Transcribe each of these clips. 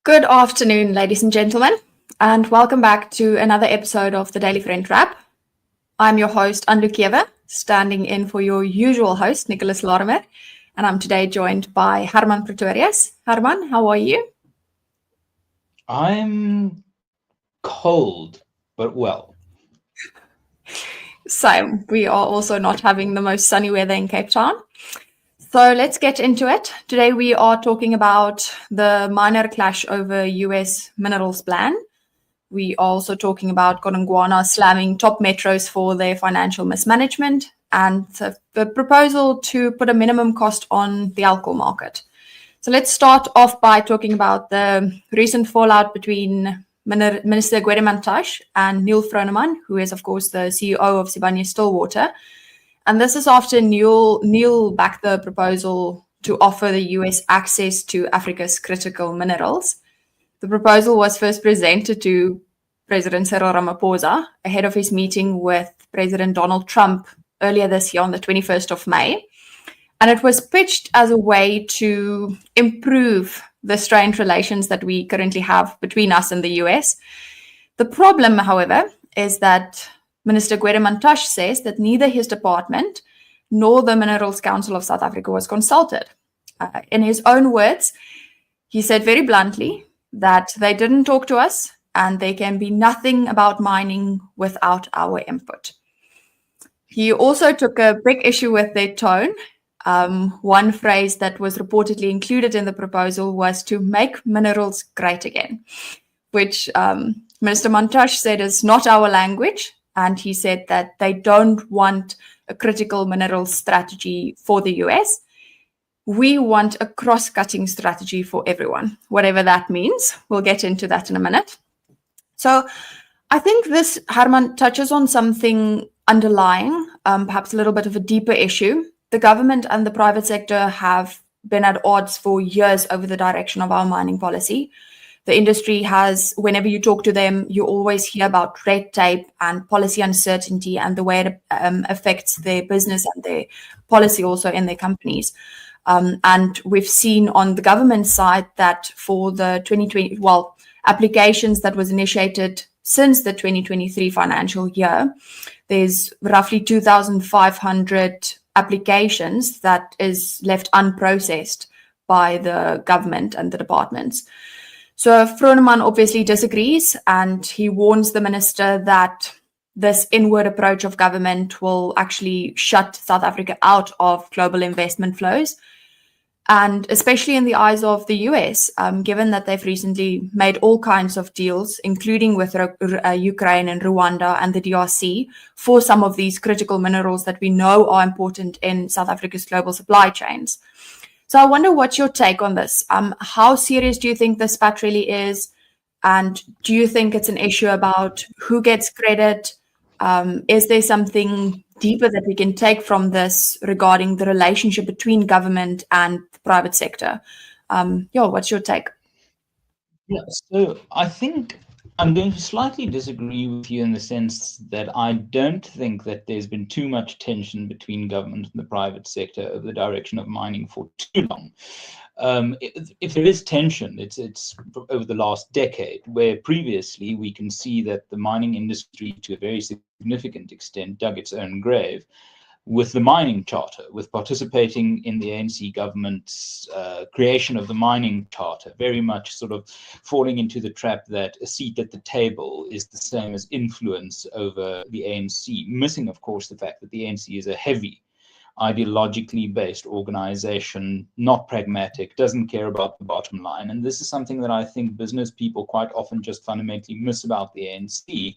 Good afternoon, ladies and gentlemen, and welcome back to another episode of the Daily Friend Wrap. I'm your host, Anlu, Keeve, standing in for your usual host, Nicholas Lorimer, and I'm today joined by Hermann Pretorius. Hermann, how are you? I'm cold, but well. Same. We are also not having the most sunny weather in Cape Town. So let's get into it. Today we are talking about the minor clash over US minerals ban. We are also talking about Godongwana slamming top metros for their financial mismanagement and the proposal to put a minimum cost on the alcohol market. So let's start off by talking about the recent fallout between Minister Gwede Mantashe and Neal Froneman, who is, of course, the CEO of Sibanye Stillwater. And this is after Neal backed the proposal to offer the US access to Africa's critical minerals. The proposal was first presented to President Cyril Ramaphosa ahead of his meeting with President Donald Trump earlier this year on the 21st of May. And it was pitched as a way to improve the strained relations that we currently have between us and the US. The problem, however, is that Minister Gwede Mantashe says that neither his department nor the Minerals Council of South Africa was consulted. In his own words, he said very bluntly that they didn't talk to us and there can be nothing about mining without our input. He also took a big issue with their tone. One phrase that was reportedly included in the proposal was to make minerals great again, which Minister Mantashe said is not our language. And he said that they don't want a critical minerals strategy for the US. We want a cross-cutting strategy for everyone, whatever that means. We'll get into that in a minute. So I think this, Hermann, touches on something underlying, perhaps a little bit of a deeper issue. The government and the private sector have been at odds for years over the direction of our mining policy. The industry has, whenever you talk to them, you always hear about red tape and policy uncertainty and the way it affects their business and their policy also in their companies. And we've seen on the government side that for the 2020, applications that was initiated since the 2023 financial year, there's roughly 2,500 applications that is left unprocessed by the government and the departments. So Froneman obviously disagrees, and he warns the minister that this inward approach of government will actually shut South Africa out of global investment flows. And especially in the eyes of the US, given that they've recently made all kinds of deals, including with Ukraine and Rwanda and the DRC, for some of these critical minerals that we know are important in South Africa's global supply chains. So I wonder what's your take on this? How serious do you think this spat really is? And do you think it's an issue about who gets credit? Is there something deeper that we can take from this regarding the relationship between government and the private sector? What's your take? Yeah, so I think I'm going to slightly disagree with you in the sense that I don't think that there's been too much tension between government and the private sector over the direction of mining for too long. If there is tension, it's over the last decade, where previously we can see that the mining industry, to a very significant extent, dug its own grave with the mining charter, with participating in the ANC government's creation of the mining charter, very much sort of falling into the trap that a seat at the table is the same as influence over the ANC, missing, of course, the fact that the ANC is a heavy ideologically based organization, not pragmatic, doesn't care about the bottom line. And this is something that I think business people quite often just fundamentally miss about the ANC,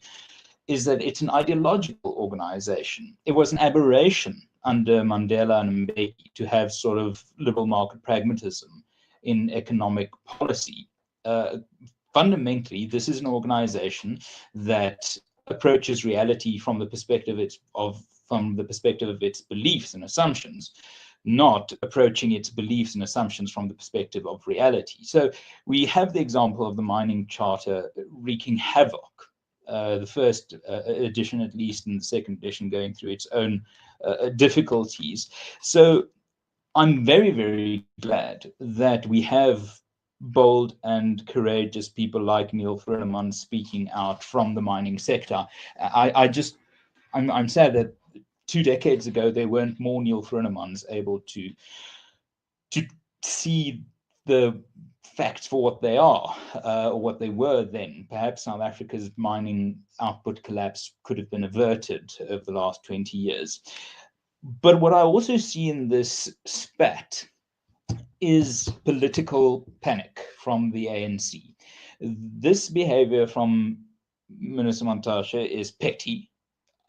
is that it's an ideological organization. It was an aberration under Mandela and Mbeki to have sort of liberal market pragmatism in economic policy. Fundamentally, this is an organization that approaches reality from the perspective of its beliefs and assumptions, not approaching its beliefs and assumptions from the perspective of reality. So we have the example of the mining charter wreaking havoc. The first edition, at least, and the second edition going through its own difficulties. So I'm very, very glad that we have bold and courageous people like Neal Froneman speaking out from the mining sector. I'm sad that 2 decades ago there weren't more Neal Fronemans able to see the facts for what they are, or what they were then. Perhaps South Africa's mining output collapse could have been averted over the last 20 years. But what I also see in this spat is political panic from the ANC. This behavior from Minister Mantashe is petty,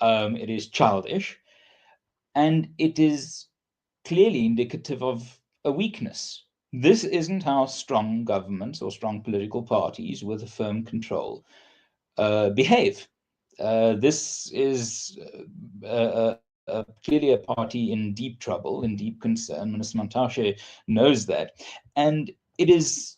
it is childish, and it is clearly indicative of a weakness. This isn't how strong governments or strong political parties with a firm control behave. This is clearly a party in deep trouble, in deep concern. Minister Mantashe knows that. And it is,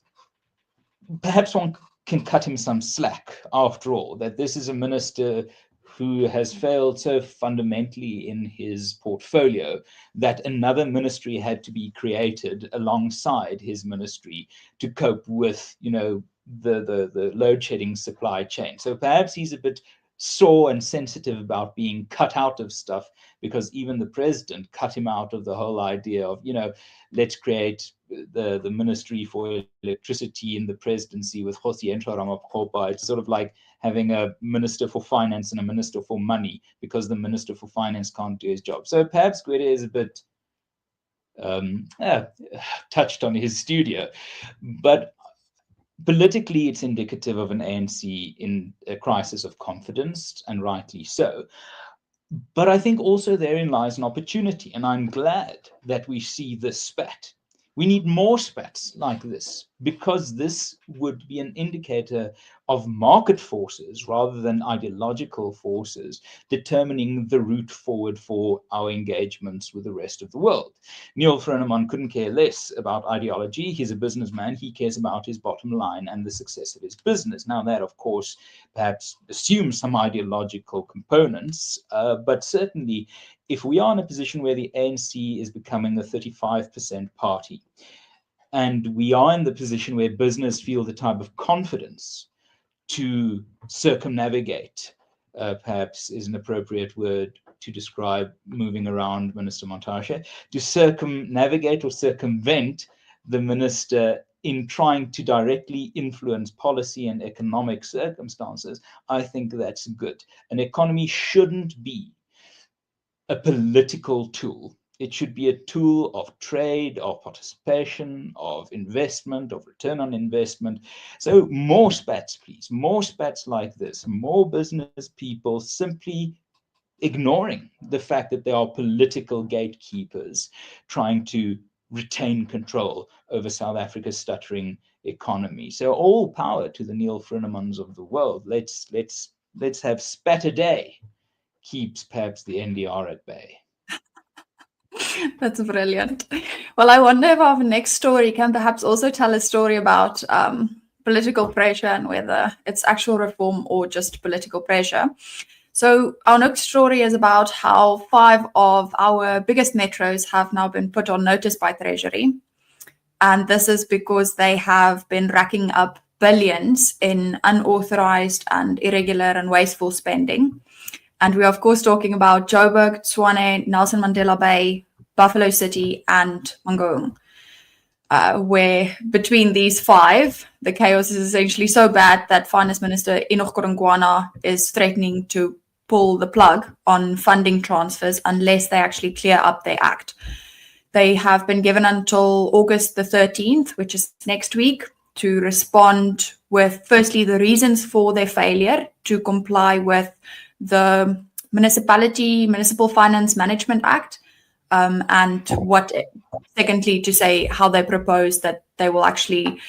perhaps one can cut him some slack after all, that this is a minister who has failed so fundamentally in his portfolio that another ministry had to be created alongside his ministry to cope with, the load shedding supply chain. So perhaps he's a bit sore and sensitive about being cut out of stuff, because even the president cut him out of the whole idea of, let's create the Ministry for Electricity in the presidency with Kgosi Ramaphosa. It's sort of like having a minister for finance and a minister for money, because the minister for finance can't do his job. So perhaps Gwede is a bit touched on his studio, but politically it's indicative of an ANC in a crisis of confidence, and rightly so. But I think also therein lies an opportunity, and I'm glad that we see this spat. We need more spats like this, because this would be an indicator of market forces rather than ideological forces determining the route forward for our engagements with the rest of the world. Neal Froneman couldn't care less about ideology. He's a businessman. He cares about his bottom line and the success of his business. Now that, of course, perhaps assumes some ideological components, but certainly if we are in a position where the ANC is becoming a 35% party, and we are in the position where business feel the type of confidence to circumnavigate, perhaps is an appropriate word to describe moving around Minister Mantashe, to circumnavigate or circumvent the minister in trying to directly influence policy and economic circumstances, I think that's good. An economy shouldn't be a political tool. It should be a tool of trade, of participation, of investment, of return on investment. So more spats, please, more spats like this, more business people simply ignoring the fact that there are political gatekeepers trying to retain control over South Africa's stuttering economy. So all power to the Neal Fronemans of the world. Let's have spat a day keeps perhaps the NDR at bay. That's brilliant. Well, I wonder if our next story can perhaps also tell a story about political pressure and whether it's actual reform or just political pressure. So our next story is about how 5 of our biggest metros have now been put on notice by Treasury. And this is because they have been racking up billions in unauthorized and irregular and wasteful spending. And we're, of course, talking about Joburg, Tshwane, Nelson Mandela Bay, Buffalo City, and Mangaung, where between these 5, the chaos is essentially so bad that Finance Minister Godongwana is threatening to pull the plug on funding transfers unless they actually clear up their act. They have been given until August the 13th, which is next week, to respond with, firstly, the reasons for their failure to comply with the Municipal Finance Management Act, and secondly, to say how they propose that they will actually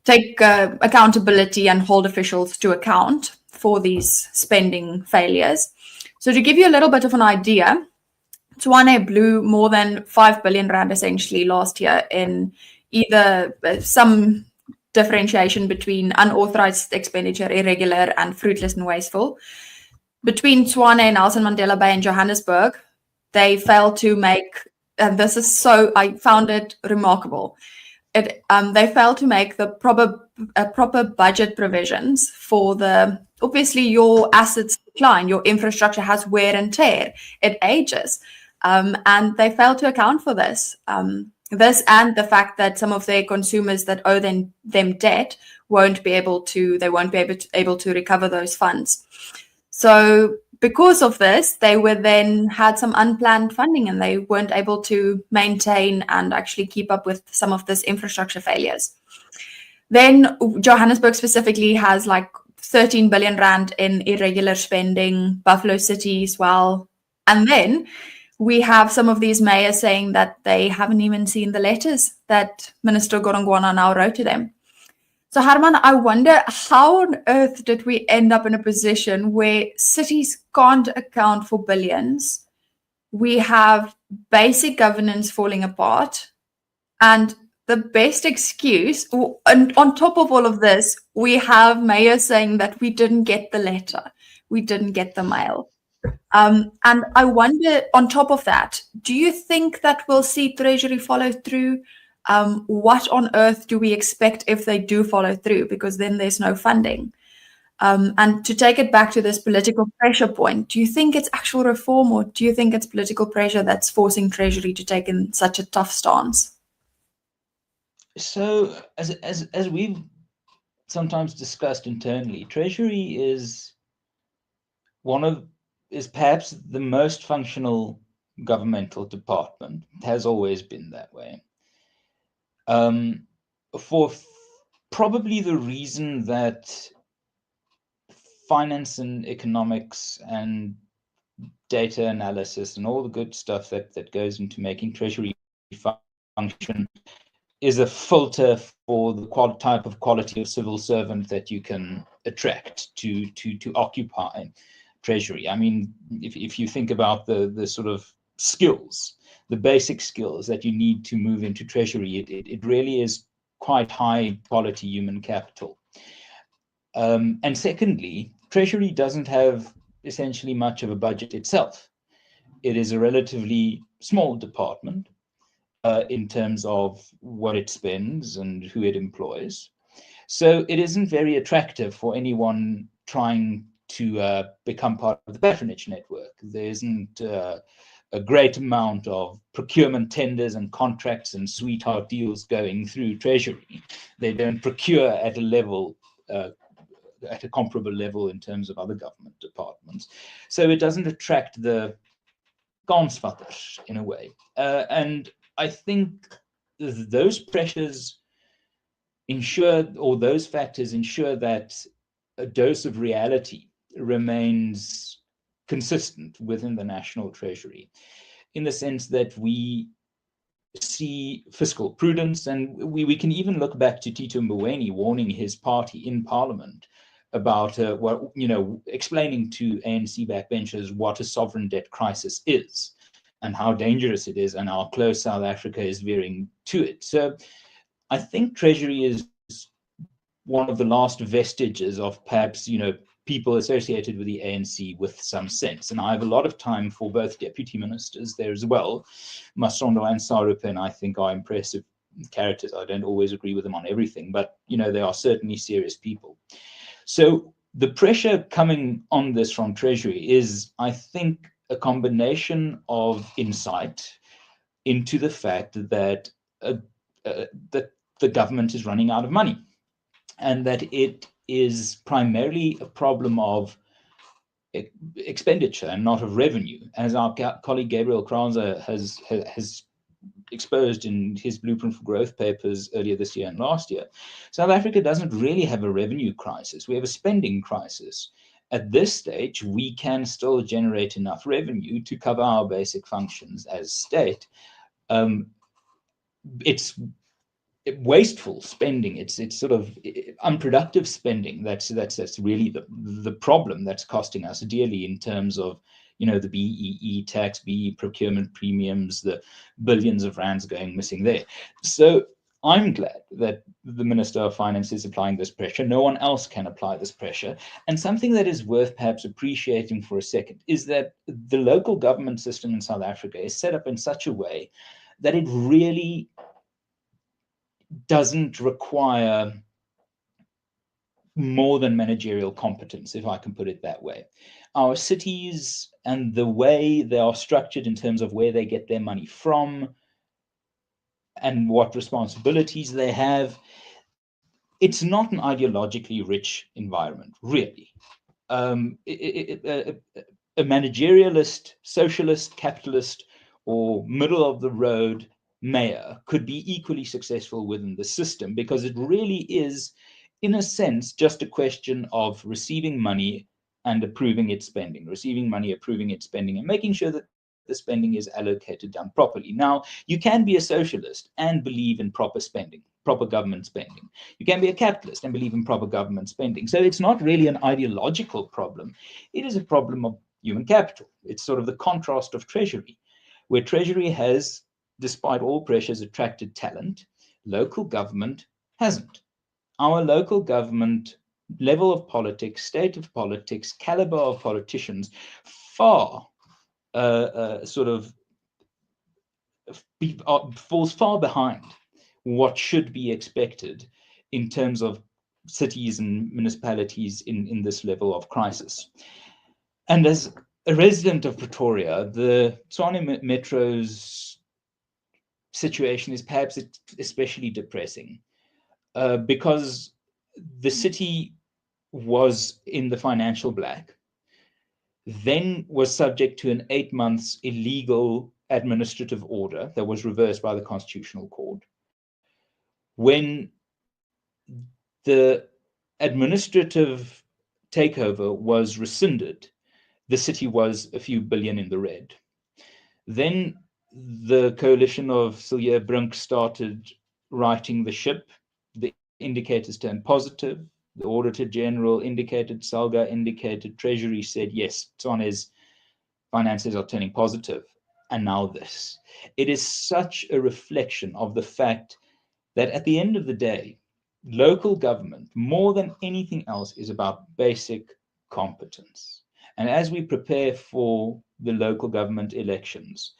take accountability and hold officials to account for these spending failures. So to give you a little bit of an idea, Tshwane blew more than 5 billion rand essentially last year in either some differentiation between unauthorized expenditure, irregular, and fruitless and wasteful. Between Tshwane, Nelson Mandela Bay, and Johannesburg, they failed to make, and this is so, I found it remarkable. they failed to make the proper budget provisions for the, obviously your assets decline, your infrastructure has wear and tear, it ages, and they failed to account for this. This and the fact that some of their consumers that owe them debt won't be able to recover those funds. So because of this, they were then had some unplanned funding and they weren't able to maintain and actually keep up with some of this infrastructure failures. Then Johannesburg specifically has like 13 billion rand in irregular spending, Buffalo City as well. And then we have some of these mayors saying that they haven't even seen the letters that Minister Godongwana now wrote to them. So Hermann, I wonder how on earth did we end up in a position where cities can't account for billions? We have basic governance falling apart, and the best excuse, and on top of all of this, we have mayors saying that we didn't get the letter, we didn't get the mail. And I wonder, on top of that, do you think that we'll see Treasury follow through? What on earth do we expect if they do follow through? Because then there's no funding. And to take it back to this political pressure point, do you think it's actual reform or do you think it's political pressure that's forcing Treasury to take in such a tough stance? So, as we've sometimes discussed internally, Treasury is perhaps the most functional governmental department. It has always been that way. For probably the reason that finance and economics and data analysis and all the good stuff that goes into making Treasury function is a filter for the type of quality of civil servant that you can attract to occupy Treasury. I mean, if you think about the sort of skills, the basic skills that you need to move into Treasury, it really is quite high quality human capital. And secondly, Treasury doesn't have essentially much of a budget itself. It is a relatively small department in terms of what it spends and who it employs. So it isn't very attractive for anyone trying to become part of the patronage network. There isn't a great amount of procurement tenders and contracts and sweetheart deals going through Treasury. They don't procure at a level, at a comparable level in terms of other government departments. So it doesn't attract the kansvatters in a way. And I think those pressures ensure, or those factors ensure that a dose of reality remains consistent within the National Treasury, in the sense that we see fiscal prudence, and we can even look back to Tito Mboweni warning his party in Parliament about what, explaining to ANC backbenchers what a sovereign debt crisis is and how dangerous it is and how close South Africa is veering to it. So I think Treasury is one of the last vestiges of perhaps, people associated with the ANC with some sense. And I have a lot of time for both deputy ministers there as well. Masondo and Sarupen, I think, are impressive characters. I don't always agree with them on everything, but, they are certainly serious people. So the pressure coming on this from Treasury is, I think, a combination of insight into the fact that that the government is running out of money, and that it is primarily a problem of expenditure and not of revenue, as our colleague Gabriel Kranzer has exposed in his Blueprint for Growth papers earlier this year and last year. South Africa doesn't really have a revenue crisis. We have a spending crisis. At this stage, we can still generate enough revenue to cover our basic functions as state. It's wasteful spending. It's sort of unproductive spending. That's really the problem that's costing us dearly in terms of the BEE tax, BEE procurement premiums, the billions of rands going missing there. So I'm glad that the Minister of Finance is applying this pressure. No one else can apply this pressure. And something that is worth perhaps appreciating for a second is that the local government system in South Africa is set up in such a way that it really doesn't require more than managerial competence, if I can put it that way. Our cities and the way they are structured in terms of where they get their money from and what responsibilities they have, it's not an ideologically rich environment, really. A managerialist, socialist, capitalist, or middle of the road mayor could be equally successful within the system, because it really is, in a sense, just a question of receiving money and approving its spending, receiving money, approving its spending, and making sure that the spending is allocated done properly. Now, you can be a socialist and believe in proper spending, proper government spending. You can be a capitalist and believe in proper government spending. So it's not really an ideological problem. It is a problem of human capital. It's sort of the contrast of Treasury, where Treasury has, despite all pressures, attracted talent. Local government hasn't. Our local government level of politics, state of politics, caliber of politicians, far sort of falls far behind what should be expected in terms of cities and municipalities in this level of crisis. And as a resident of Pretoria, the Tshwane Metro's situation is perhaps especially depressing because the city was in the financial black, then was subject to an 8 months illegal administrative order that was reversed by the Constitutional Court. When the administrative takeover was rescinded, the city was a few billion in the red. Then the coalition of Silje Brink started righting the ship. The indicators turned positive. The Auditor General indicated, Salga indicated, Treasury said, yes, Tswane's finances are turning positive. And now this. It is such a reflection of the fact that at the end of the day, local government, more than anything else, is about basic competence. And as we prepare for the local government elections,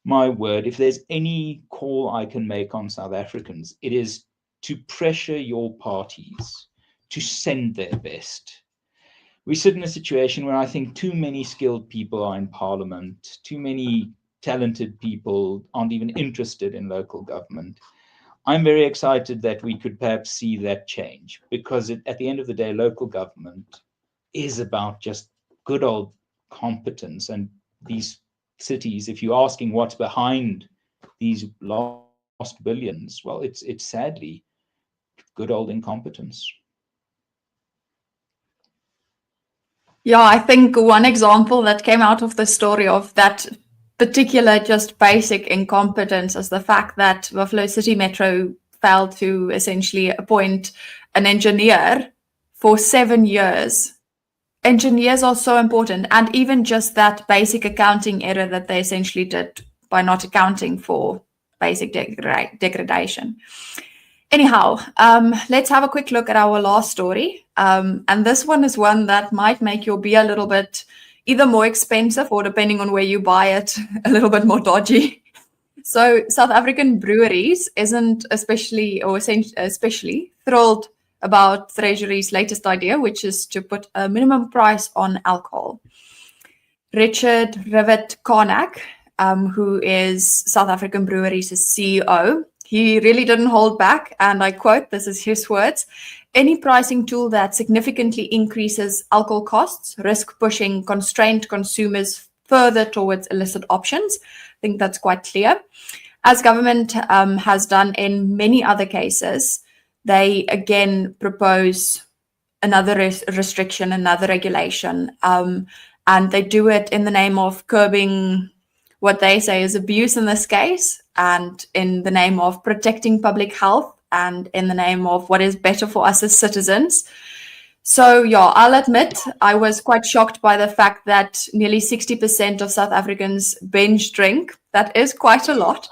my word, if there's any call I can make on South Africans, it is to pressure your parties to send their best. We sit in a situation where I think too many skilled people are in parliament, too many talented people aren't even interested in local government. I'm very excited that we could perhaps see that change, because at the end of the day, local government is about just good old competence. And these cities, if you're asking what's behind these lost billions, well, it's sadly good old incompetence. Yeah, I think one example that came out of the story of that particular just basic incompetence is the fact that Buffalo City Metro failed to essentially appoint an engineer for 7 years. Engineers are so important, and even just that basic accounting error that they essentially did by not accounting for basic degradation. Anyhow, let's have a quick look at our last story. And this one is one that might make your beer a little bit either more expensive or, depending on where you buy it, a little bit more dodgy. So South African Breweries isn't especially thrilled about Treasury's latest idea, which is to put a minimum price on alcohol. Richard Rivet Karnak, who is South African Breweries' CEO, he really didn't hold back, and I quote, this is his words, "Any pricing tool that significantly increases alcohol costs, risk pushing constrained consumers further towards illicit options." I think that's quite clear. As government has done in many other cases, they again propose another restriction, another regulation, and they do it in the name of curbing what they say is abuse in this case, and in the name of protecting public health, and in the name of what is better for us as citizens. So yeah, I'll admit I was quite shocked by the fact that nearly 60% of South Africans binge drink. That is quite a lot.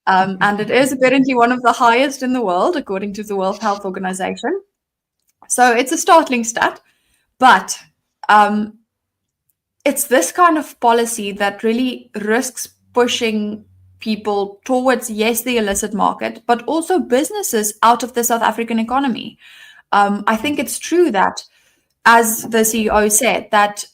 And it is apparently one of the highest in the world, according to the World Health Organization. So it's a startling stat, but it's this kind of policy that really risks pushing people towards, yes, the illicit market, but also businesses out of the South African economy. I think it's true that, as the CEO said, that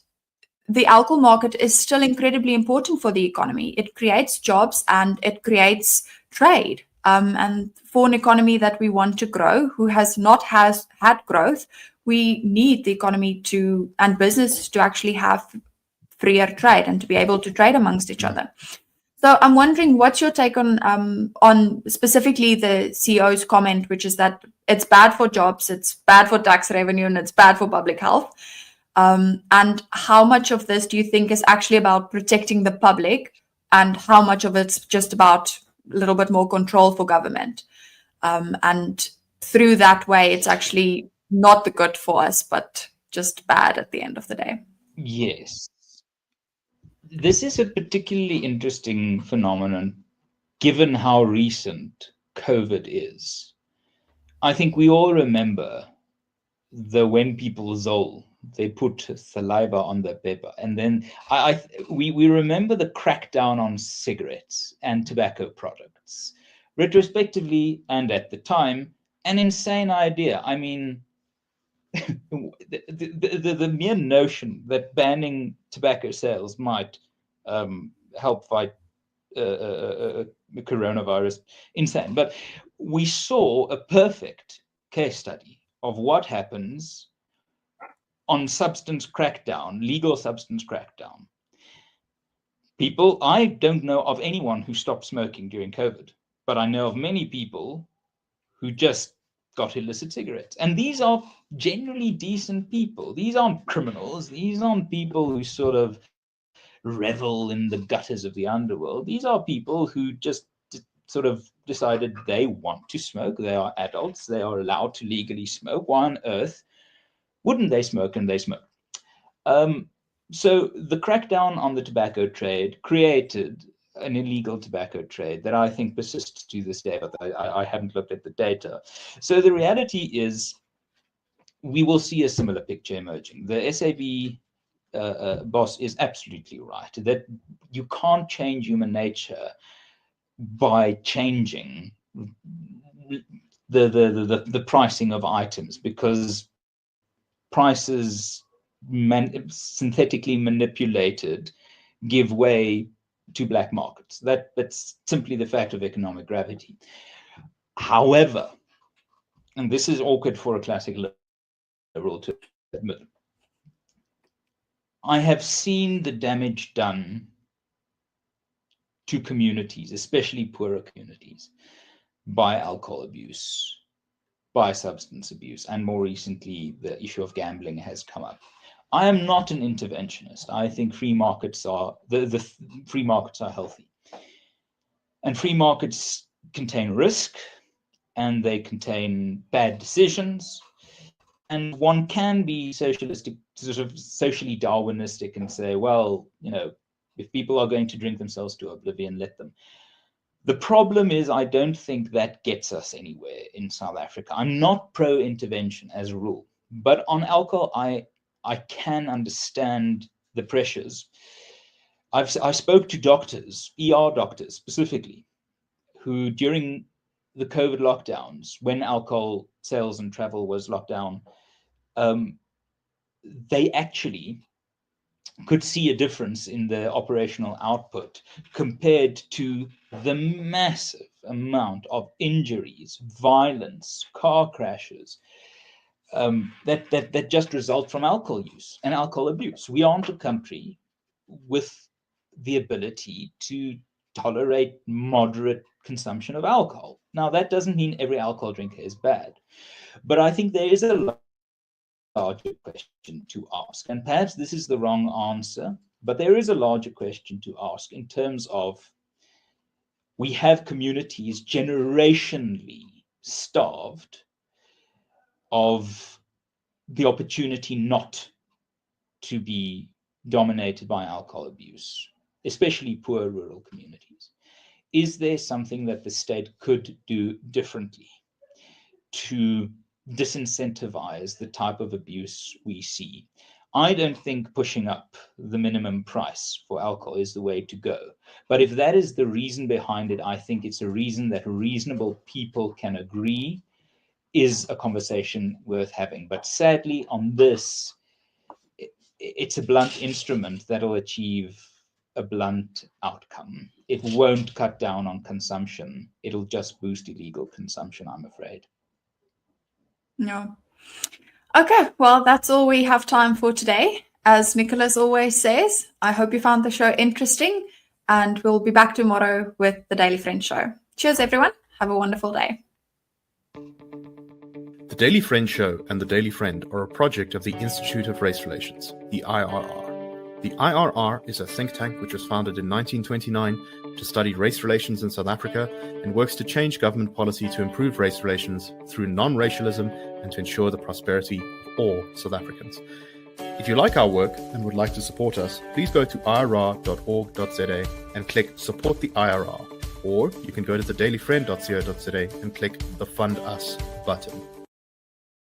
the alcohol market is still incredibly important for the economy. It creates jobs and it creates trade. And for an economy that we want to grow, who has not had growth, we need the economy to and business to actually have freer trade and to be able to trade amongst each other. So I'm wondering, what's your take on specifically the CEO's comment, which is that it's bad for jobs, it's bad for tax revenue, and it's bad for public health. And how much of this do you think is actually about protecting the public, and how much of it's just about a little bit more control for government? And through that way, it's actually not the good for us, but just bad at the end of the day. Yes. This is a particularly interesting phenomenon, given how recent COVID is. I think we all remember when people zol, they put saliva on the paper. And then we remember the crackdown on cigarettes and tobacco products. Retrospectively, and at the time, an insane idea. I mean, the mere notion that banning tobacco sales might help fight coronavirus, insane. But we saw a perfect case study of what happens on substance crackdown, legal substance crackdown. People, I don't know of anyone who stopped smoking during COVID, but I know of many people who just got illicit cigarettes. And these are generally decent people. These aren't criminals. These aren't people who sort of revel in the gutters of the underworld. These are people who just sort of decided they want to smoke. They are adults. They are allowed to legally smoke. Why on earth wouldn't they smoke? And they smoke. So the crackdown on the tobacco trade created an illegal tobacco trade that I think persists to this day, but I haven't looked at the data. So the reality is we will see a similar picture emerging. The SAB boss is absolutely right that you can't change human nature by changing the pricing of items, because prices synthetically manipulated give way to black markets. That's simply the fact of economic gravity. However, and this is awkward for a classic liberal to admit, I have seen the damage done to communities, especially poorer communities, by alcohol abuse, by substance abuse, and more recently, the issue of gambling has come up. I am not an interventionist. I think free markets are free markets are healthy, and free markets contain risk, and they contain bad decisions. And one can be socialistic, sort of socially Darwinistic, and say, well, you know, if people are going to drink themselves to oblivion, let them. The problem is, I don't think that gets us anywhere in South Africa. I'm not pro-intervention as a rule, but on alcohol, I can understand the pressures. I spoke to doctors, ER doctors specifically, who during the COVID lockdowns, when alcohol sales and travel was locked down, they actually could see a difference in their operational output compared to the massive amount of injuries, violence, car crashes that just result from alcohol use and alcohol abuse. We aren't a country with the ability to tolerate moderate consumption of alcohol. Now, that doesn't mean every alcohol drinker is bad, but I think there is a larger question to ask, and perhaps this is the wrong answer, but there is a larger question to ask in terms of, we have communities generationally starved of the opportunity not to be dominated by alcohol abuse, especially poor rural communities. Is there something that the state could do differently to disincentivize the type of abuse we see? I don't think pushing up the minimum price for alcohol is the way to go. But if that is the reason behind it, I think it's a reason that reasonable people can agree is a conversation worth having. But sadly, on this, it's a blunt instrument that'll achieve a blunt outcome. It won't cut down on consumption. It'll just boost illegal consumption, I'm afraid. No. Okay, well, that's all we have time for today. As Nicholas always says, I hope you found the show interesting, and we'll be back tomorrow with the Daily Friend Show. Cheers, everyone. Have a wonderful day. The Daily Friend Show and the Daily Friend are a project of the Institute of Race Relations, the IRR. The IRR is a think tank which was founded in 1929 to study race relations in South Africa and works to change government policy to improve race relations through non-racialism and to ensure the prosperity of all South Africans. If you like our work and would like to support us, please go to irr.org.za and click Support the IRR, or you can go to thedailyfriend.co.za and click the Fund Us button.